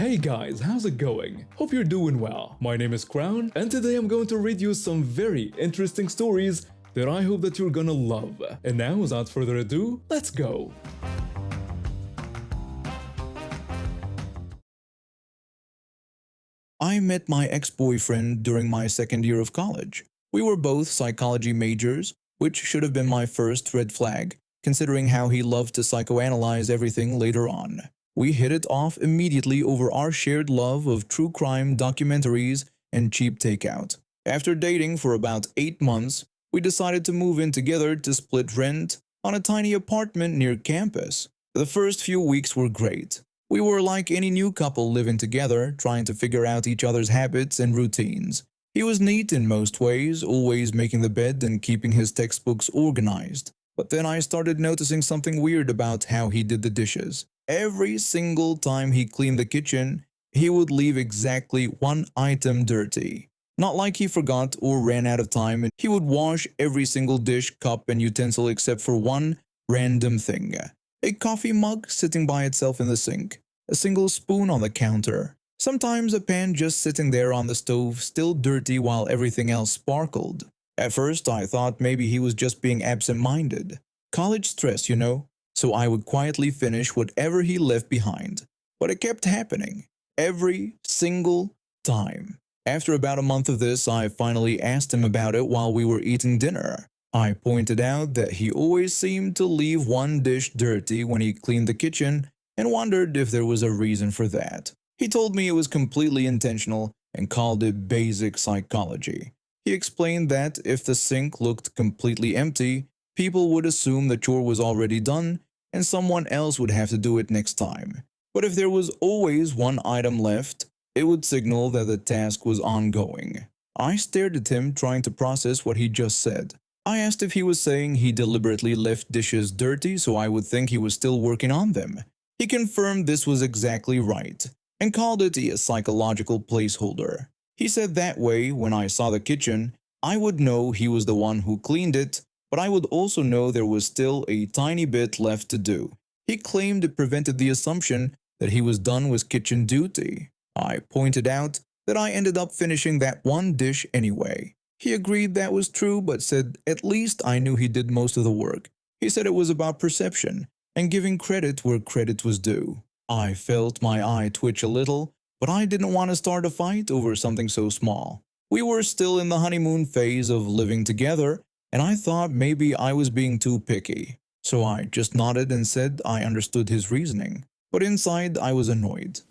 Hey guys, how's it going? Hope you're doing well. My name is Crown, and today I'm going to read you some very interesting stories that I hope that you're gonna love. And now, without further ado, let's go! I met my ex-boyfriend during my second year of college. We were both psychology majors, which should have been my first red flag, considering how he loved to psychoanalyze everything later on. We hit it off immediately over our shared love of true crime documentaries and cheap takeout. After dating for about 8 months, we decided to move in together to split rent on a tiny apartment near campus. The first few weeks were great. We were like any new couple living together, trying to figure out each other's habits and routines. He was neat in most ways, always making the bed and keeping his textbooks organized. But then I started noticing something weird about how he did the dishes. Every single time he cleaned the kitchen, he would leave exactly one item dirty. Not like he forgot or ran out of time, he would wash every single dish, cup, and utensil except for one random thing. A coffee mug sitting by itself in the sink, a single spoon on the counter, sometimes a pan just sitting there on the stove, still dirty while everything else sparkled. At first I thought maybe he was just being absent-minded. College stress, you know, so I would quietly finish whatever he left behind. But it kept happening, every single time. After about a month of this, I finally asked him about it while we were eating dinner. I pointed out that he always seemed to leave one dish dirty when he cleaned the kitchen and wondered if there was a reason for that. He told me it was completely intentional and called it basic psychology. He explained that if the sink looked completely empty, people would assume the chore was already done and someone else would have to do it next time. But if there was always one item left, it would signal that the task was ongoing. I stared at him, trying to process what he just said. I asked if he was saying he deliberately left dishes dirty so I would think he was still working on them. He confirmed this was exactly right and called it a psychological placeholder. He said that way, when I saw the kitchen, I would know he was the one who cleaned it, but I would also know there was still a tiny bit left to do. He claimed it prevented the assumption that he was done with kitchen duty. I pointed out that I ended up finishing that one dish anyway. He agreed that was true, but said at least I knew he did most of the work. He said it was about perception and giving credit where credit was due. I felt my eye twitch a little, but I didn't want to start a fight over something so small. We were still in the honeymoon phase of living together, and I thought maybe I was being too picky. So I just nodded and said I understood his reasoning, but inside I was annoyed.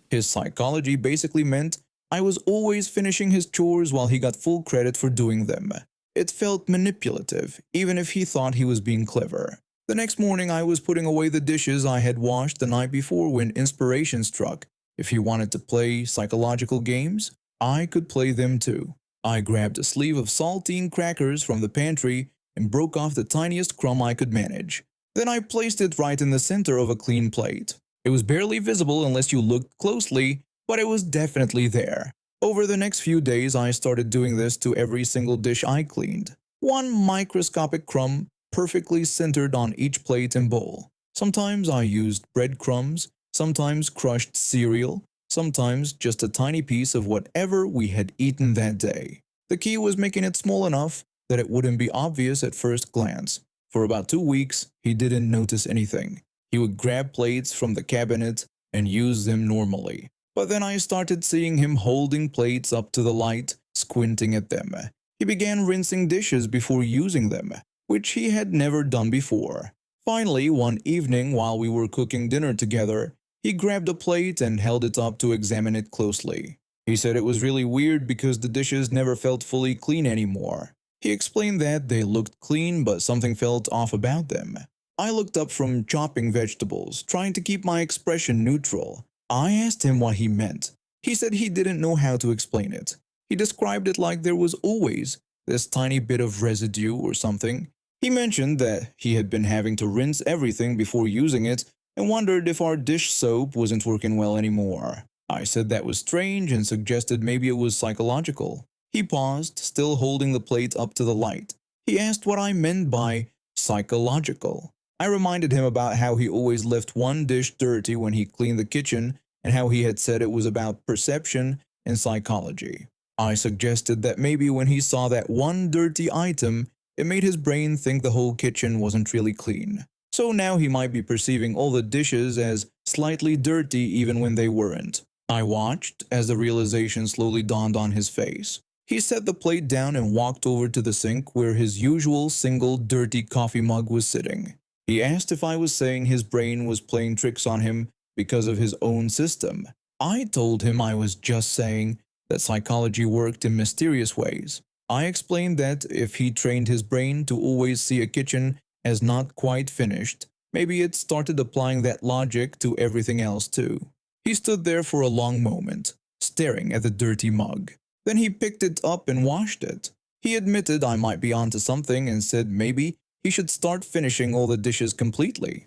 His psychology basically meant I was always finishing his chores while he got full credit for doing them. It felt manipulative, even if he thought he was being clever. The next morning I was putting away the dishes I had washed the night before when inspiration struck. If he wanted to play psychological games, I could play them too. I grabbed a sleeve of saltine crackers from the pantry and broke off the tiniest crumb I could manage. Then I placed it right in the center of a clean plate. It was barely visible unless you looked closely, but it was definitely there. Over the next few days, I started doing this to every single dish I cleaned. One microscopic crumb perfectly centered on each plate and bowl. Sometimes I used breadcrumbs, sometimes crushed cereal, sometimes just a tiny piece of whatever we had eaten that day. The key was making it small enough that it wouldn't be obvious at first glance. For about 2 weeks, he didn't notice anything. He would grab plates from the cabinet and use them normally. But then I started seeing him holding plates up to the light, squinting at them. He began rinsing dishes before using them, which he had never done before. Finally, one evening while we were cooking dinner together, he grabbed a plate and held it up to examine it closely. He said it was really weird because the dishes never felt fully clean anymore. He explained that they looked clean but something felt off about them. I looked up from chopping vegetables, trying to keep my expression neutral. I asked him what he meant. He said he didn't know how to explain it. He described it like there was always this tiny bit of residue or something. He mentioned that he had been having to rinse everything before using it and wondered if our dish soap wasn't working well anymore. I said that was strange and suggested maybe it was psychological. He paused, still holding the plate up to the light. He asked what I meant by psychological. I reminded him about how he always left one dish dirty when he cleaned the kitchen and how he had said it was about perception and psychology. I suggested that maybe when he saw that one dirty item, it made his brain think the whole kitchen wasn't really clean. So now he might be perceiving all the dishes as slightly dirty even when they weren't. I watched as the realization slowly dawned on his face. He set the plate down and walked over to the sink where his usual single dirty coffee mug was sitting. He asked if I was saying his brain was playing tricks on him because of his own system. I told him I was just saying that psychology worked in mysterious ways. I explained that if he trained his brain to always see a kitchen as not quite finished, maybe it started applying that logic to everything else too. He stood there for a long moment, staring at the dirty mug. Then he picked it up and washed it. He admitted I might be onto something and said maybe he should start finishing all the dishes completely.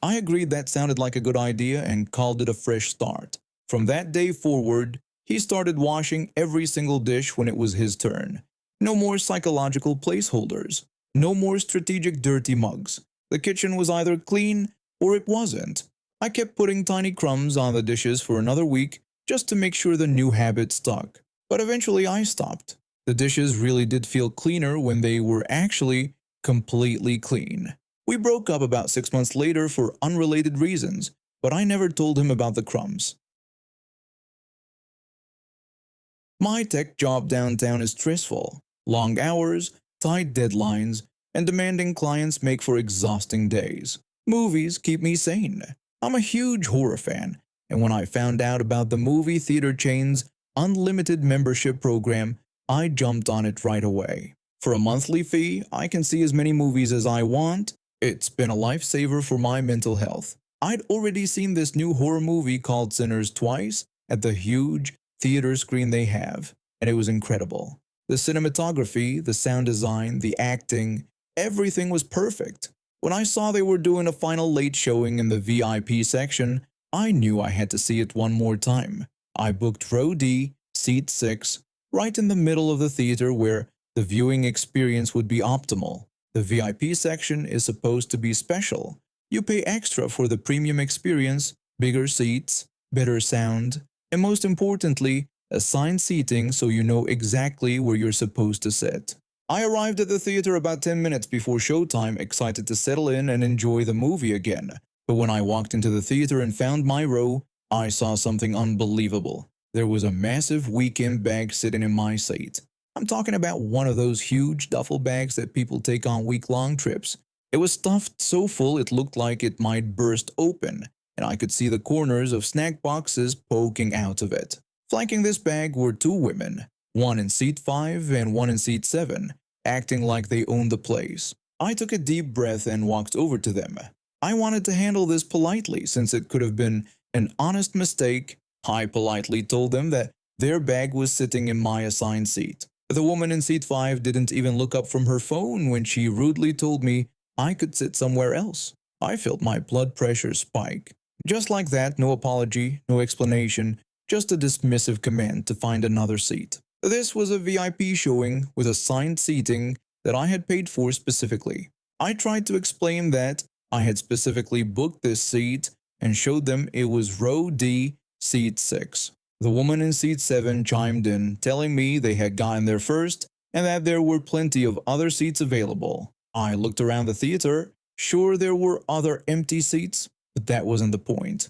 I agreed that sounded like a good idea and called it a fresh start. From that day forward, he started washing every single dish when it was his turn. No more psychological placeholders. No more strategic dirty mugs. The kitchen was either clean or it wasn't. I kept putting tiny crumbs on the dishes for another week just to make sure the new habit stuck. But eventually I stopped. The dishes really did feel cleaner when they were actually completely clean. We broke up about 6 months later for unrelated reasons, but I never told him about the crumbs. My tech job downtown is stressful. Long hours, tight deadlines, and demanding clients make for exhausting days. Movies keep me sane. I'm a huge horror fan, and when I found out about the movie theater chain's unlimited membership program, I jumped on it right away. For a monthly fee, I can see as many movies as I want. It's been a lifesaver for my mental health. I'd already seen this new horror movie called Sinners twice at the huge theater screen they have, and it was incredible. The cinematography, the sound design, the acting, everything was perfect. When I saw they were doing a final late showing in the VIP section, I knew I had to see it one more time. I booked row D, seat 6, right in the middle of the theater where the viewing experience would be optimal. The VIP section is supposed to be special. You pay extra for the premium experience, bigger seats, better sound, and most importantly, assigned seating so you know exactly where you're supposed to sit. I arrived at the theater about 10 minutes before showtime, excited to settle in and enjoy the movie again. But when I walked into the theater and found my row, I saw something unbelievable. There was a massive weekend bag sitting in my seat. I'm talking about one of those huge duffel bags that people take on week-long trips. It was stuffed so full it looked like it might burst open, and I could see the corners of snack boxes poking out of it. Flanking this bag were 2 women, one in seat 5 and one in seat 7, acting like they owned the place. I took a deep breath and walked over to them. I wanted to handle this politely since it could have been an honest mistake. I politely told them that their bag was sitting in my assigned seat. The woman in seat 5 didn't even look up from her phone when she rudely told me I could sit somewhere else. I felt my blood pressure spike. Just like that, no apology, no explanation, just a dismissive command to find another seat. This was a VIP showing with assigned seating that I had paid for specifically. I tried to explain that I had specifically booked this seat and showed them it was row D, seat 6. The woman in seat 7 chimed in, telling me they had gotten there first and that there were plenty of other seats available. I looked around the theater. Sure, there were other empty seats, but that wasn't the point.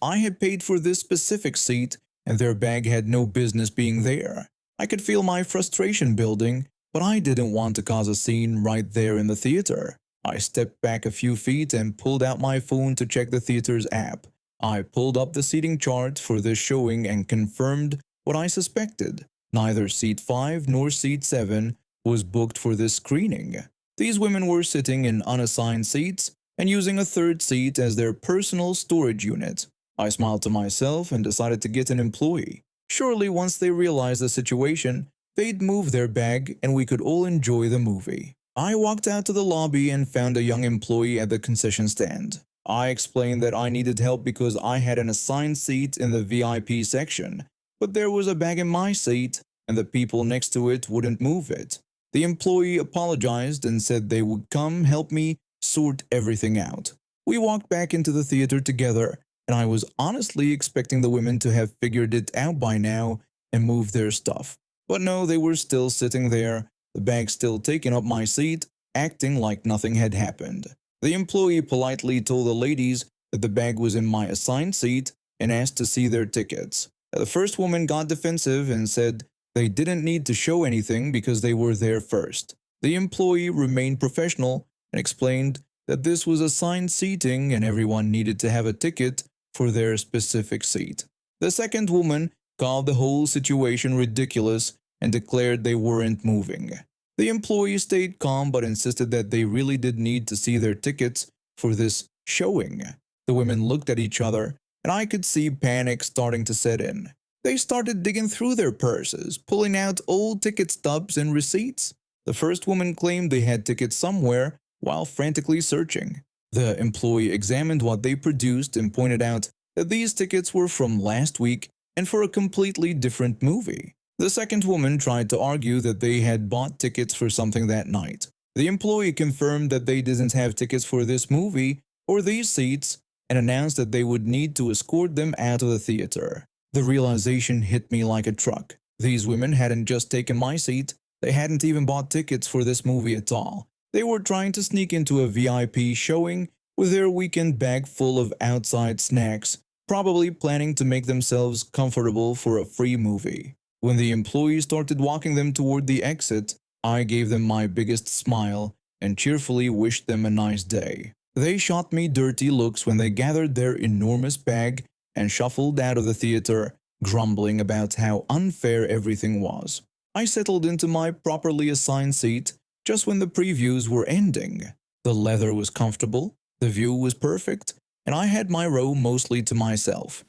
I had paid for this specific seat, and their bag had no business being there. I could feel my frustration building, but I didn't want to cause a scene right there in the theater. I stepped back a few feet and pulled out my phone to check the theater's app. I pulled up the seating chart for this showing and confirmed what I suspected. Neither seat 5 nor seat 7 was booked for this screening. These women were sitting in unassigned seats and using a third seat as their personal storage unit. I smiled to myself and decided to get an employee. Surely once they realized the situation, they'd move their bag and we could all enjoy the movie. I walked out to the lobby and found a young employee at the concession stand. I explained that I needed help because I had an assigned seat in the VIP section, but there was a bag in my seat and the people next to it wouldn't move it. The employee apologized and said they would come help me sort everything out. We walked back into the theater together, and I was honestly expecting the women to have figured it out by now and moved their stuff. But no, they were still sitting there, the bag still taking up my seat, acting like nothing had happened. The employee politely told the ladies that the bag was in my assigned seat and asked to see their tickets. The first woman got defensive and said they didn't need to show anything because they were there first. The employee remained professional and explained that this was assigned seating and everyone needed to have a ticket for their specific seat. The second woman called the whole situation ridiculous and declared they weren't moving. The employee stayed calm but insisted that they really did need to see their tickets for this showing. The women looked at each other, and I could see panic starting to set in. They started digging through their purses, pulling out old ticket stubs and receipts. The first woman claimed they had tickets somewhere while frantically searching. The employee examined what they produced and pointed out that these tickets were from last week and for a completely different movie. The second woman tried to argue that they had bought tickets for something that night. The employee confirmed that they didn't have tickets for this movie or these seats and announced that they would need to escort them out of the theater. The realization hit me like a truck. These women hadn't just taken my seat, they hadn't even bought tickets for this movie at all. They were trying to sneak into a VIP showing with their weekend bag full of outside snacks, probably planning to make themselves comfortable for a free movie. When the employee started walking them toward the exit, I gave them my biggest smile and cheerfully wished them a nice day. They shot me dirty looks when they gathered their enormous bag and shuffled out of the theater, grumbling about how unfair everything was. I settled into my properly assigned seat just when the previews were ending. The leather was comfortable, the view was perfect, and I had my row mostly to myself.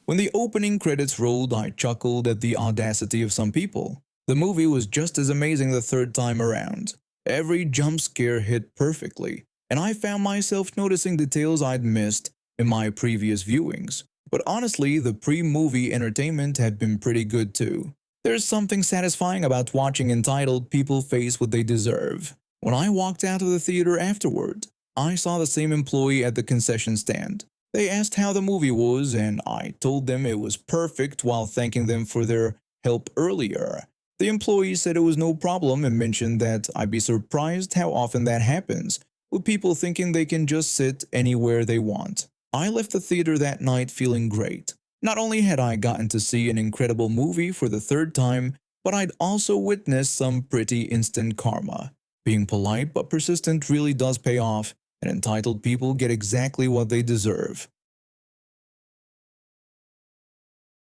When the opening credits rolled, I chuckled at the audacity of some people. The movie was just as amazing the third time around. Every jump scare hit perfectly, and I found myself noticing details I'd missed in my previous viewings. But honestly, the pre-movie entertainment had been pretty good too. There's something satisfying about watching entitled people face what they deserve. When I walked out of the theater afterward, I saw the same employee at the concession stand. They asked how the movie was, and I told them it was perfect while thanking them for their help earlier. The employee said it was no problem and mentioned that I'd be surprised how often that happens, with people thinking they can just sit anywhere they want. I left the theater that night feeling great. Not only had I gotten to see an incredible movie for the third time, but I'd also witnessed some pretty instant karma. Being polite but persistent really does pay off, and entitled people get exactly what they deserve.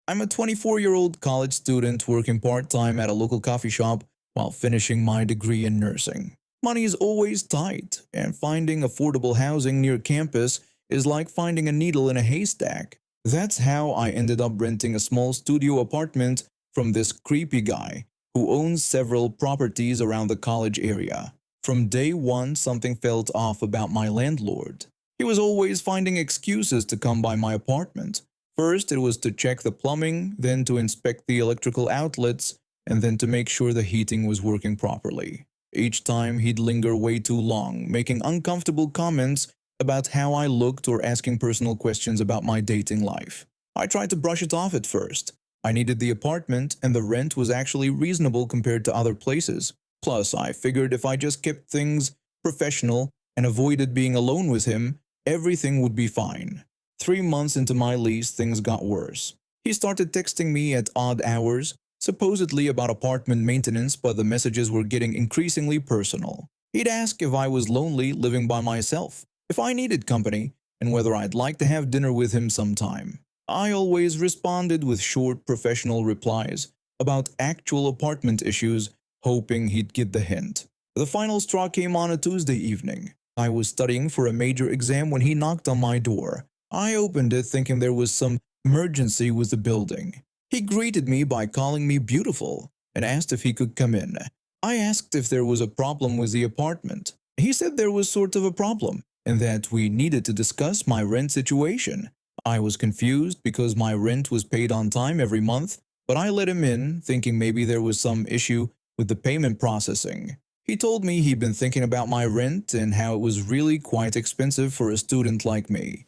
I'm a 24-year-old college student working part-time at a local coffee shop while finishing my degree in nursing. Money is always tight, and finding affordable housing near campus is like finding a needle in a haystack. That's how I ended up renting a small studio apartment from this creepy guy who owns several properties around the college area. From day one, something felt off about my landlord. He was always finding excuses to come by my apartment. First, it was to check the plumbing, then to inspect the electrical outlets, and then to make sure the heating was working properly. Each time, he'd linger way too long, making uncomfortable comments about how I looked or asking personal questions about my dating life. I tried to brush it off at first. I needed the apartment, and the rent was actually reasonable compared to other places. Plus, I figured if I just kept things professional and avoided being alone with him, everything would be fine. 3 months into my lease, things got worse. He started texting me at odd hours, supposedly about apartment maintenance, but the messages were getting increasingly personal. He'd ask if I was lonely living by myself, if I needed company, and whether I'd like to have dinner with him sometime. I always responded with short professional replies about actual apartment issues, hoping he'd get the hint. The final straw came on a Tuesday evening. I was studying for a major exam when he knocked on my door. I opened it thinking there was some emergency with the building. He greeted me by calling me beautiful and asked if he could come in. I asked if there was a problem with the apartment. He said there was sort of a problem and that we needed to discuss my rent situation. I was confused because my rent was paid on time every month, but I let him in thinking maybe there was some issue with the payment processing. He told me he'd been thinking about my rent and how it was really quite expensive for a student like me.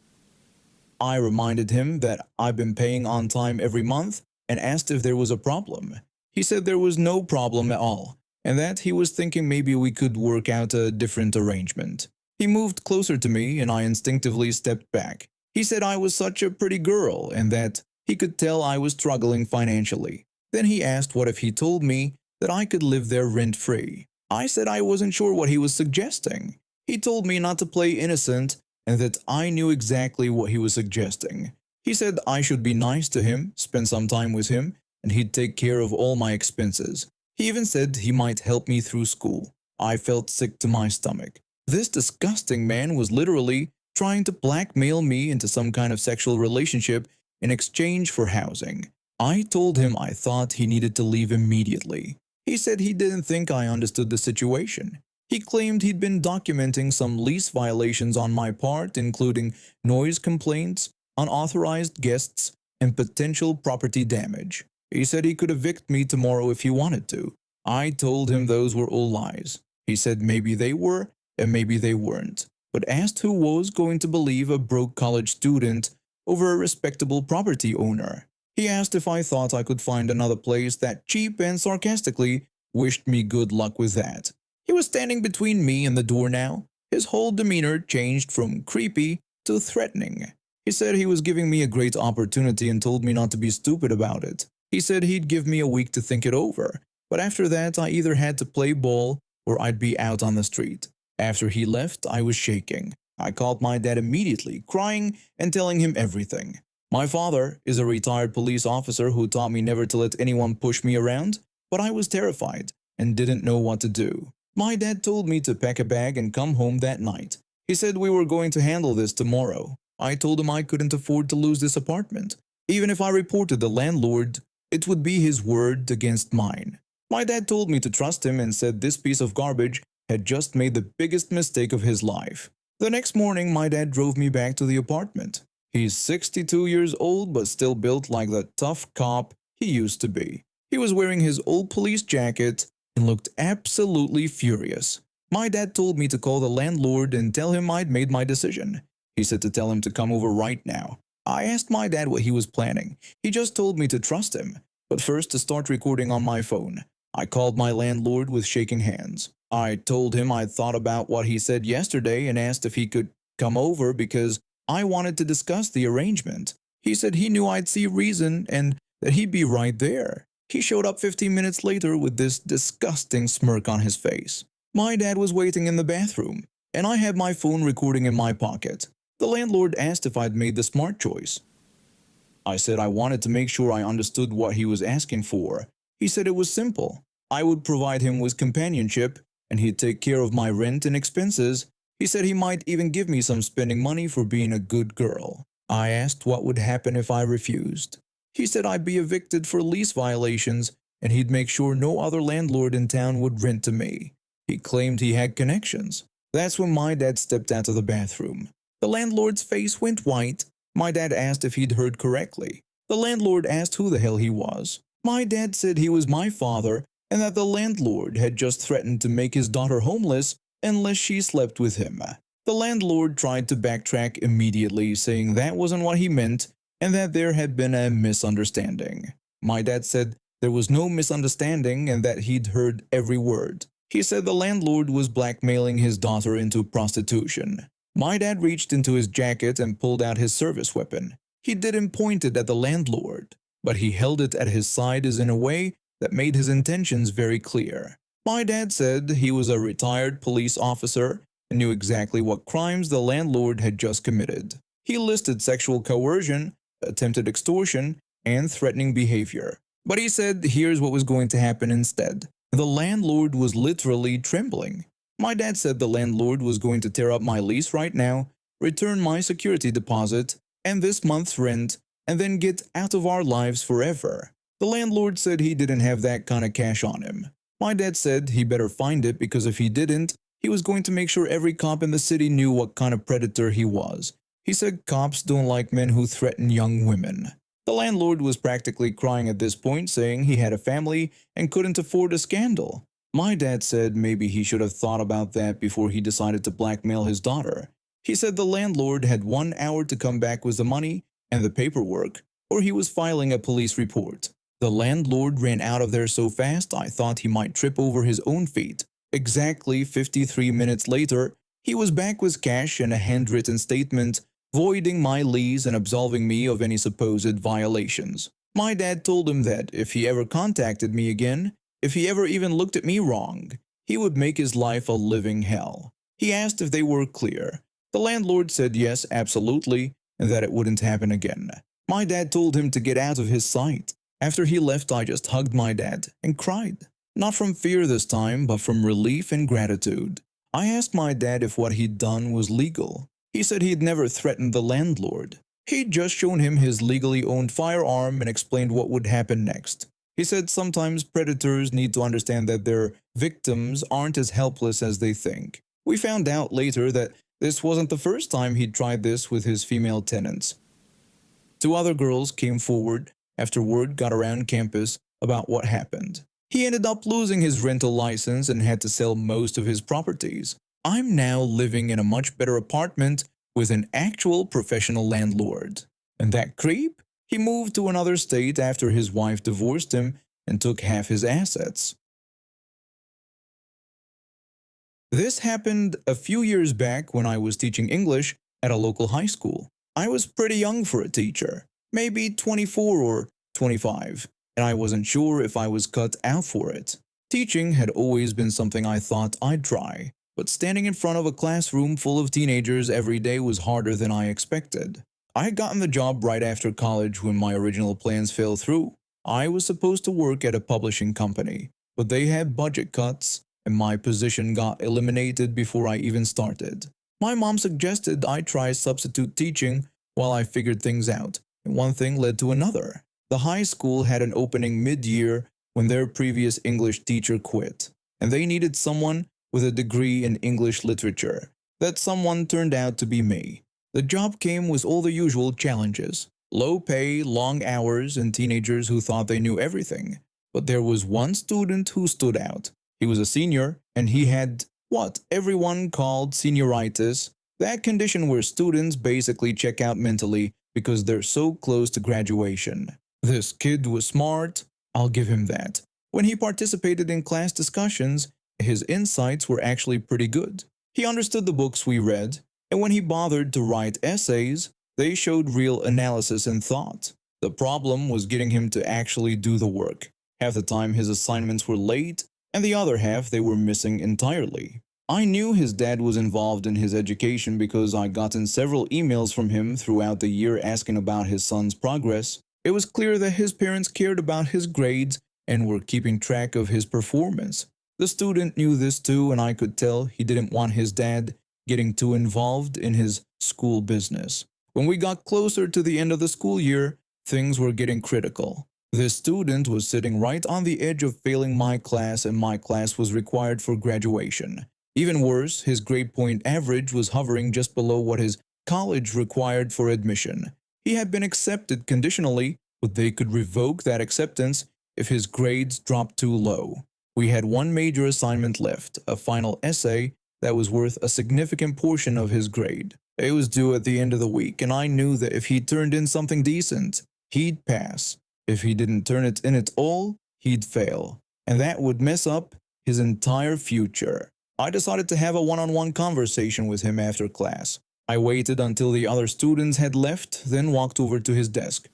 I reminded him that I've been paying on time every month and asked if there was a problem. He said there was no problem at all, and that he was thinking maybe we could work out a different arrangement. He moved closer to me and I instinctively stepped back. He said I was such a pretty girl and that he could tell I was struggling financially. Then he asked what if he told me that I could live there rent-free. I said I wasn't sure what he was suggesting. He told me not to play innocent and that I knew exactly what he was suggesting. He said I should be nice to him, spend some time with him, and he'd take care of all my expenses. He even said he might help me through school. I felt sick to my stomach. This disgusting man was literally trying to blackmail me into some kind of sexual relationship in exchange for housing. I told him I thought he needed to leave immediately. He said he didn't think I understood the situation. He claimed he'd been documenting some lease violations on my part, including noise complaints, unauthorized guests, and potential property damage. He said he could evict me tomorrow if he wanted to. I told him those were all lies. He said maybe they were and maybe they weren't, but asked who was going to believe a broke college student over a respectable property owner. He asked if I thought I could find another place that cheap and sarcastically wished me good luck with that. He was standing between me and the door now. His whole demeanor changed from creepy to threatening. He said he was giving me a great opportunity and told me not to be stupid about it. He said he'd give me a week to think it over, but after that I either had to play ball or I'd be out on the street. After he left, I was shaking. I called my dad immediately, crying and telling him everything. My father is a retired police officer who taught me never to let anyone push me around, but I was terrified and didn't know what to do. My dad told me to pack a bag and come home that night. He said we were going to handle this tomorrow. I told him I couldn't afford to lose this apartment. Even if I reported the landlord, it would be his word against mine. My dad told me to trust him and said this piece of garbage had just made the biggest mistake of his life. The next morning, my dad drove me back to the apartment. He's 62 years old but still built like the tough cop he used to be. He was wearing his old police jacket and looked absolutely furious. My dad told me to call the landlord and tell him I'd made my decision. He said to tell him to come over right now. I asked my dad what he was planning. He just told me to trust him, but first to start recording on my phone. I called my landlord with shaking hands. I told him I'd thought about what he said yesterday and asked if he could come over because I wanted to discuss the arrangement. He said he knew I'd see reason and that he'd be right there. He showed up 15 minutes later with this disgusting smirk on his face. My dad was waiting in the bathroom, and I had my phone recording in my pocket. The landlord asked if I'd made the smart choice. I said I wanted to make sure I understood what he was asking for. He said it was simple. I would provide him with companionship, and he'd take care of my rent and expenses. He said he might even give me some spending money for being a good girl. I asked what would happen if I refused. He said I'd be evicted for lease violations, and he'd make sure no other landlord in town would rent to me. He claimed he had connections. That's when my dad stepped out of the bathroom. The landlord's face went white. My dad asked if he'd heard correctly. The landlord asked who the hell he was. My dad said he was my father and that the landlord had just threatened to make his daughter homeless unless she slept with him. The landlord tried to backtrack immediately, saying that wasn't what he meant and that there had been a misunderstanding. My dad said there was no misunderstanding and that he'd heard every word. He said the landlord was blackmailing his daughter into prostitution. My dad reached into his jacket and pulled out his service weapon. He didn't point it at the landlord, but he held it at his side as in a way that made his intentions very clear. My dad said he was a retired police officer and knew exactly what crimes the landlord had just committed. He listed sexual coercion, attempted extortion, and threatening behavior. But he said here's what was going to happen instead. The landlord was literally trembling. My dad said the landlord was going to tear up my lease right now, return my security deposit, and this month's rent, and then get out of our lives forever. The landlord said he didn't have that kind of cash on him. My dad said he better find it because if he didn't, he was going to make sure every cop in the city knew what kind of predator he was. He said cops don't like men who threaten young women. The landlord was practically crying at this point, saying he had a family and couldn't afford a scandal. My dad said maybe he should have thought about that before he decided to blackmail his daughter. He said the landlord had 1 hour to come back with the money and the paperwork, or he was filing a police report. The landlord ran out of there so fast I thought he might trip over his own feet. Exactly 53 minutes later, he was back with cash and a handwritten statement voiding my lease and absolving me of any supposed violations. My dad told him that if he ever contacted me again, if he ever even looked at me wrong, he would make his life a living hell. He asked if they were clear. The landlord said yes, absolutely, and that it wouldn't happen again. My dad told him to get out of his sight. After he left, I just hugged my dad and cried. Not from fear this time, but from relief and gratitude. I asked my dad if what he'd done was legal. He said he'd never threatened the landlord. He'd just shown him his legally owned firearm and explained what would happen next. He said sometimes predators need to understand that their victims aren't as helpless as they think. We found out later that this wasn't the first time he'd tried this with his female tenants. 2 other girls came forward after word got around campus about what happened. He ended up losing his rental license and had to sell most of his properties. I'm now living in a much better apartment with an actual professional landlord. And that creep? He moved to another state after his wife divorced him and took half his assets. This happened a few years back when I was teaching English at a local high school. I was pretty young for a teacher, maybe 24 or 25, and I wasn't sure if I was cut out for it. Teaching had always been something I thought I'd try, but standing in front of a classroom full of teenagers every day was harder than I expected. I had gotten the job right after college when my original plans fell through. I was supposed to work at a publishing company, but they had budget cuts, and my position got eliminated before I even started. My mom suggested I try substitute teaching while I figured things out, and one thing led to another. The high school had an opening mid-year when their previous English teacher quit, and they needed someone with a degree in English literature. That someone turned out to be me. The job came with all the usual challenges: low pay, long hours, and teenagers who thought they knew everything. But there was one student who stood out. He was a senior, and he had what everyone called senioritis, that condition where students basically check out mentally because they're so close to graduation. This kid was smart, I'll give him that. When he participated in class discussions, his insights were actually pretty good. He understood the books we read, and when he bothered to write essays, they showed real analysis and thought. The problem was getting him to actually do the work. Half the time his assignments were late, and the other half they were missing entirely. I knew his dad was involved in his education because I'd gotten several emails from him throughout the year asking about his son's progress. It was clear that his parents cared about his grades and were keeping track of his performance. The student knew this too, and I could tell he didn't want his dad getting too involved in his school business. When we got closer to the end of the school year, things were getting critical. This student was sitting right on the edge of failing my class, and my class was required for graduation. Even worse, his grade point average was hovering just below what his college required for admission. He had been accepted conditionally, but they could revoke that acceptance if his grades dropped too low. We had one major assignment left, a final essay that was worth a significant portion of his grade. It was due at the end of the week, and I knew that if he turned in something decent, he'd pass. If he didn't turn it in at all, he'd fail, and that would mess up his entire future. I decided to have a one-on-one conversation with him after class. I waited until the other students had left, then walked over to his desk.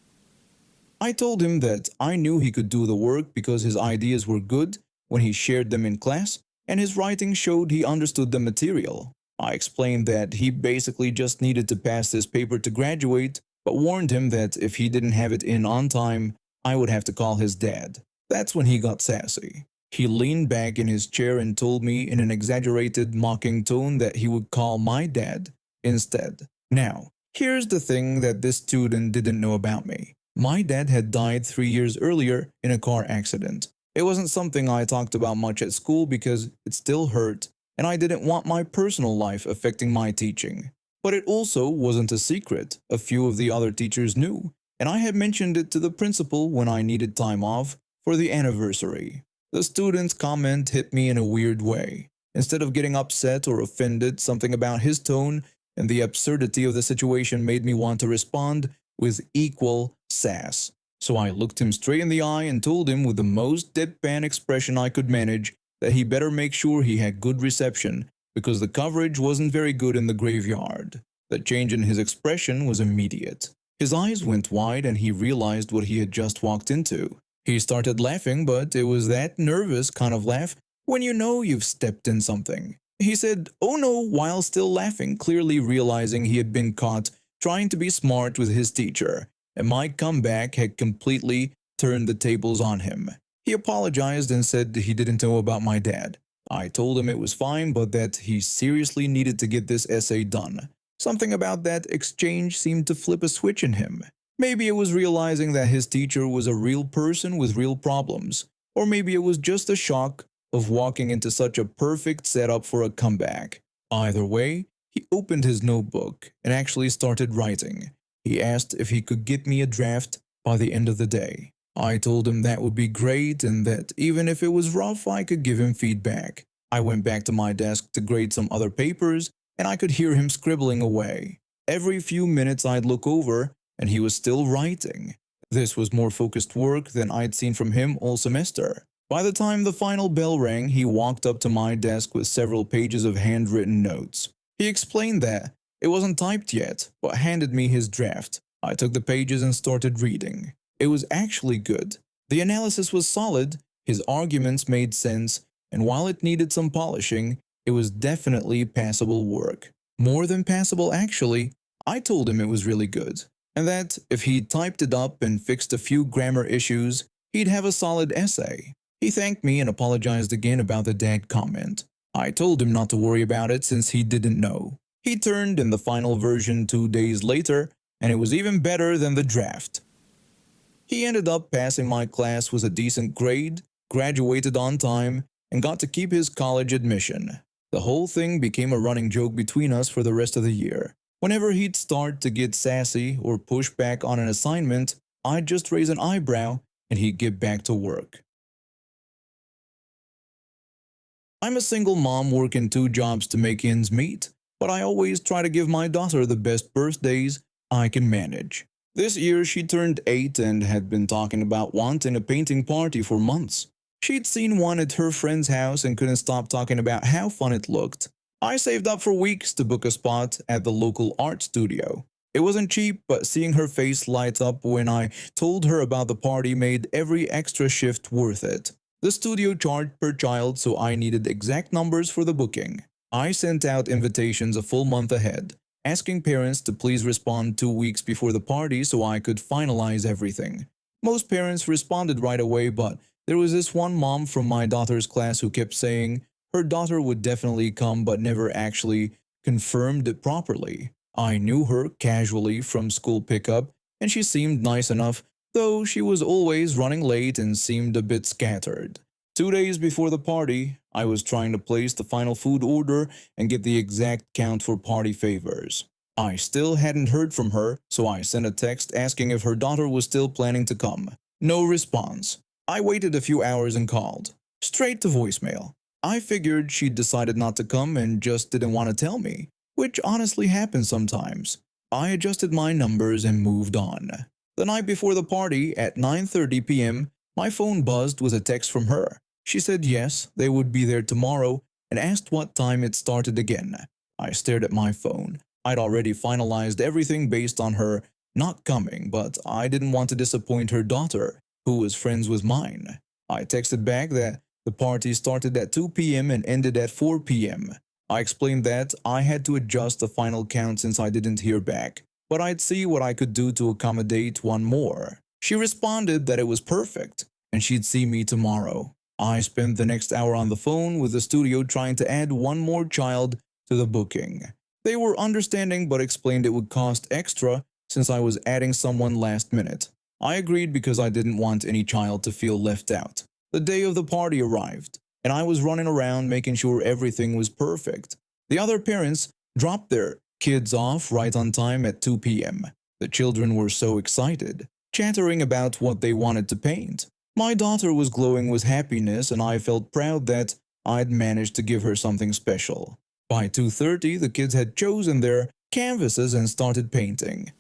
I told him that I knew he could do the work because his ideas were good when he shared them in class, and his writing showed he understood the material. I explained that he basically just needed to pass this paper to graduate, but warned him that if he didn't have it in on time, I would have to call his dad. That's when he got sassy. He leaned back in his chair and told me in an exaggerated, mocking tone that he would call my dad instead. Now, here's the thing that this student didn't know about me. My dad had died 3 years earlier in a car accident. It wasn't something I talked about much at school because it still hurt, and I didn't want my personal life affecting my teaching. But it also wasn't a secret. A few of the other teachers knew, and I had mentioned it to the principal when I needed time off for the anniversary. The student's comment hit me in a weird way. Instead of getting upset or offended, something about his tone and the absurdity of the situation made me want to respond with equal sass. So I looked him straight in the eye and told him with the most deadpan expression I could manage that he better make sure he had good reception because the coverage wasn't very good in the graveyard. The change in his expression was immediate. His eyes went wide and he realized what he had just walked into. He started laughing, but it was that nervous kind of laugh when you know you've stepped in something. He said, "Oh no," while still laughing, clearly realizing he had been caught trying to be smart with his teacher, and my comeback had completely turned the tables on him. He apologized and said he didn't know about my dad. I told him it was fine, but that he seriously needed to get this essay done. Something about that exchange seemed to flip a switch in him. Maybe it was realizing that his teacher was a real person with real problems, or maybe it was just a shock of walking into such a perfect setup for a comeback. Either way, he opened his notebook and actually started writing. He asked if he could get me a draft by the end of the day. I told him that would be great and that even if it was rough, I could give him feedback. I went back to my desk to grade some other papers, and I could hear him scribbling away. Every few minutes I'd look over, and he was still writing. This was more focused work than I'd seen from him all semester. By the time the final bell rang, he walked up to my desk with several pages of handwritten notes. He explained that it wasn't typed yet, but handed me his draft. I took the pages and started reading. It was actually good. The analysis was solid, his arguments made sense, and while it needed some polishing, it was definitely passable work. More than passable, actually. I told him it was really good, and that if he typed it up and fixed a few grammar issues, he'd have a solid essay. He thanked me and apologized again about the dad comment. I told him not to worry about it since he didn't know. He turned in the final version 2 days later, and it was even better than the draft. He ended up passing my class with a decent grade, graduated on time, and got to keep his college admission. The whole thing became a running joke between us for the rest of the year. Whenever he'd start to get sassy or push back on an assignment, I'd just raise an eyebrow and he'd get back to work. I'm a single mom working 2 jobs to make ends meet, but I always try to give my daughter the best birthdays I can manage. This year she turned 8 and had been talking about wanting a painting party for months. She'd seen one at her friend's house and couldn't stop talking about how fun it looked. I saved up for weeks to book a spot at the local art studio. It wasn't cheap, but seeing her face light up when I told her about the party made every extra shift worth it. The studio charged per child, so I needed exact numbers for the booking. I sent out invitations a full month ahead, asking parents to please respond 2 weeks before the party so I could finalize everything. Most parents responded right away, but there was this one mom from my daughter's class who kept saying her daughter would definitely come but never actually confirmed it properly. I knew her casually from school pickup, and she seemed nice enough, though she was always running late and seemed a bit scattered. 2 days before the party, I was trying to place the final food order and get the exact count for party favors. I still hadn't heard from her, so I sent a text asking if her daughter was still planning to come. No response. I waited a few hours and called. Straight to voicemail. I figured she'd decided not to come and just didn't want to tell me, which honestly happens sometimes. I adjusted my numbers and moved on. The night before the party, at 9:30 p.m., my phone buzzed with a text from her. She said yes, they would be there tomorrow, and asked what time it started again. I stared at my phone. I'd already finalized everything based on her not coming, but I didn't want to disappoint her daughter, who was friends with mine. I texted back that the party started at 2 p.m. and ended at 4 p.m. I explained that I had to adjust the final count since I didn't hear back, but I'd see what I could do to accommodate one more. She responded that it was perfect, and she'd see me tomorrow. I spent the next hour on the phone with the studio trying to add one more child to the booking. They were understanding but explained it would cost extra since I was adding someone last minute. I agreed because I didn't want any child to feel left out. The day of the party arrived, and I was running around making sure everything was perfect. The other parents dropped their kids off right on time at 2 p.m. The children were so excited, chattering about what they wanted to paint. My daughter was glowing with happiness, and I felt proud that I'd managed to give her something special. By 2:30, the kids had chosen their canvases and started painting.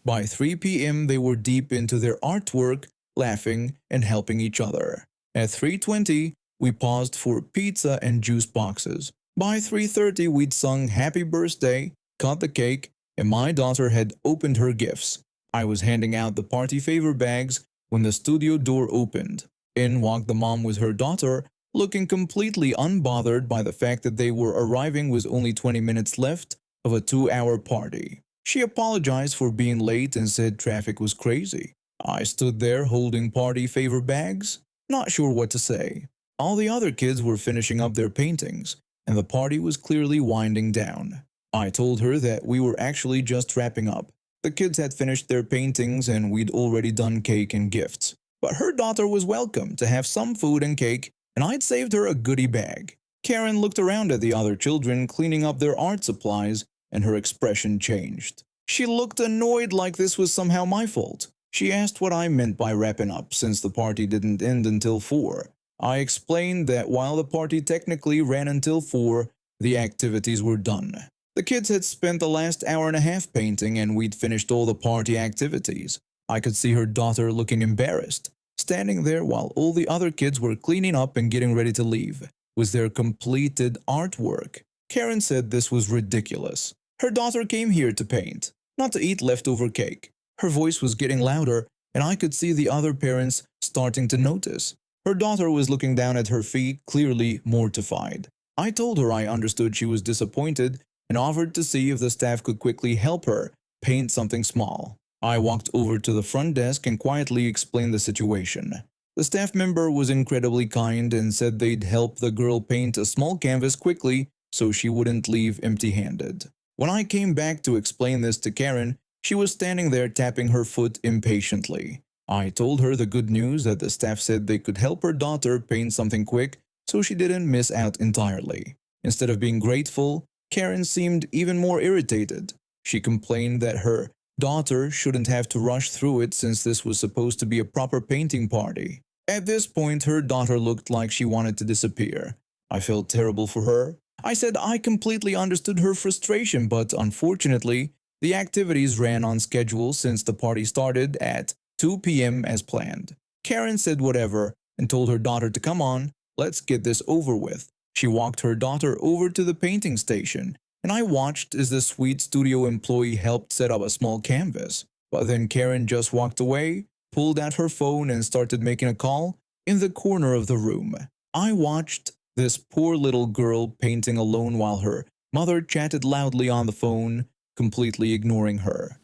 By 3 p.m., they were deep into their artwork, laughing and helping each other. At 3:20, we paused for pizza and juice boxes. By 3:30, we'd sung Happy Birthday, cut the cake, and my daughter had opened her gifts. I was handing out the party favor bags when the studio door opened. In walked the mom with her daughter, looking completely unbothered by the fact that they were arriving with only 20 minutes left of a 2-hour party. She apologized for being late and said traffic was crazy. I stood there holding party favor bags, not sure what to say. All the other kids were finishing up their paintings, and the party was clearly winding down. I told her that we were actually just wrapping up. The kids had finished their paintings and we'd already done cake and gifts. But her daughter was welcome to have some food and cake, and I'd saved her a goodie bag. Karen looked around at the other children cleaning up their art supplies, and her expression changed. She looked annoyed, like this was somehow my fault. She asked what I meant by wrapping up since the party didn't end until 4. I explained that while the party technically ran until 4, the activities were done. The kids had spent the last hour and a half painting and we'd finished all the party activities. I could see her daughter looking embarrassed, standing there while all the other kids were cleaning up and getting ready to leave with their completed artwork. Karen said this was ridiculous. Her daughter came here to paint, not to eat leftover cake. Her voice was getting louder, and I could see the other parents starting to notice. Her daughter was looking down at her feet, clearly mortified. I told her I understood she was disappointed and offered to see if the staff could quickly help her paint something small. I walked over to the front desk and quietly explained the situation. The staff member was incredibly kind and said they'd help the girl paint a small canvas quickly so she wouldn't leave empty-handed. When I came back to explain this to Karen, she was standing there tapping her foot impatiently. I told her the good news that the staff said they could help her daughter paint something quick so she didn't miss out entirely. Instead of being grateful, Karen seemed even more irritated. She complained that her daughter shouldn't have to rush through it since this was supposed to be a proper painting party. At this point, her daughter looked like she wanted to disappear. I felt terrible for her. I said I completely understood her frustration, but unfortunately, the activities ran on schedule since the party started at 2 p.m. as planned. Karen said whatever and told her daughter to come on, let's get this over with. She walked her daughter over to the painting station, and I watched as the sweet studio employee helped set up a small canvas. But then Karen just walked away, pulled out her phone and started making a call in the corner of the room. I watched this poor little girl painting alone while her mother chatted loudly on the phone, completely ignoring her.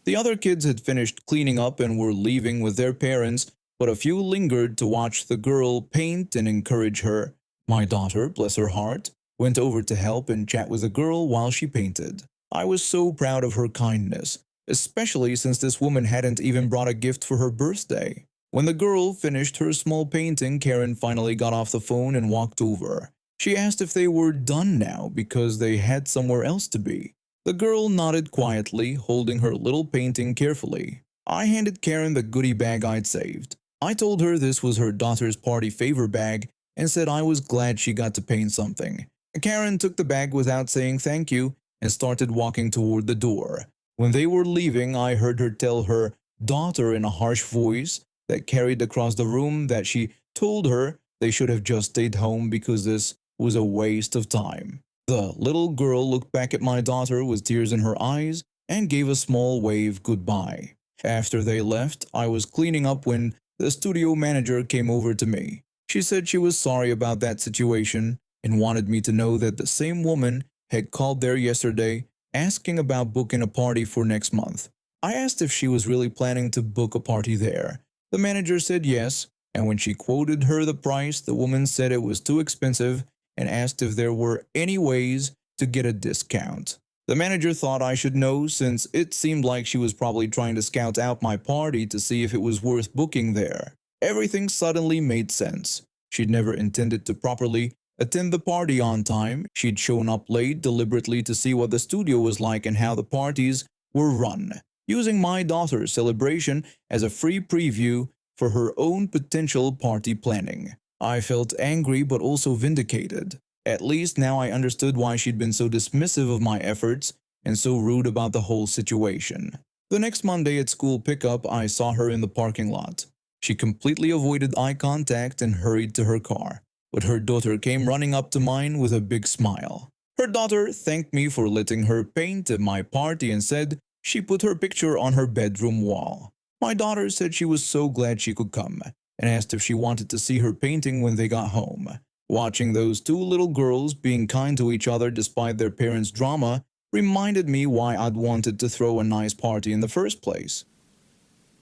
The other kids had finished cleaning up and were leaving with their parents, but a few lingered to watch the girl paint and encourage her. My daughter, bless her heart, went over to help and chat with the girl while she painted. I was so proud of her kindness, especially since this woman hadn't even brought a gift for her birthday. When the girl finished her small painting, Karen finally got off the phone and walked over. She asked if they were done now because they had somewhere else to be. The girl nodded quietly, holding her little painting carefully. I handed Karen the goodie bag I'd saved. I told her this was her daughter's party favor bag and said I was glad she got to paint something. Karen took the bag without saying thank you and started walking toward the door. When they were leaving, I heard her tell her daughter in a harsh voice that carried across the room that she told her they should have just stayed home because this was a waste of time. The little girl looked back at my daughter with tears in her eyes and gave a small wave goodbye. After they left, I was cleaning up when the studio manager came over to me. She said she was sorry about that situation and wanted me to know that the same woman had called there yesterday asking about booking a party for next month. I asked if she was really planning to book a party there. The manager said yes, and when she quoted her the price, the woman said it was too expensive and asked if there were any ways to get a discount. The manager thought I should know since it seemed like she was probably trying to scout out my party to see if it was worth booking there. Everything suddenly made sense. She'd never intended to properly attend the party on time. She'd shown up late deliberately to see what the studio was like and how the parties were run, using my daughter's celebration as a free preview for her own potential party planning. I felt angry but also vindicated. At least now I understood why she'd been so dismissive of my efforts and so rude about the whole situation. The next Monday at school pickup, I saw her in the parking lot. She completely avoided eye contact and hurried to her car, but her daughter came running up to mine with a big smile. Her daughter thanked me for letting her paint at my party and said she put her picture on her bedroom wall. My daughter said she was so glad she could come and asked if she wanted to see her painting when they got home. Watching those two little girls being kind to each other despite their parents' drama reminded me why I'd wanted to throw a nice party in the first place.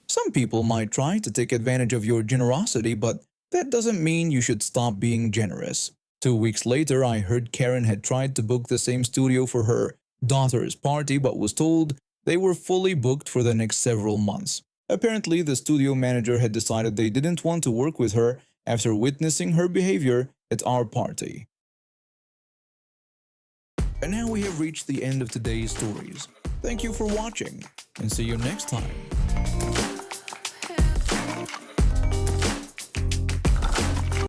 Some people might try to take advantage of your generosity, but that doesn't mean you should stop being generous. 2 weeks later, I heard Karen had tried to book the same studio for her daughter's party but was told they were fully booked for the next several months. Apparently, the studio manager had decided they didn't want to work with her after witnessing her behavior at our party. And now we have reached the end of today's stories. Thank you for watching, and see you next time.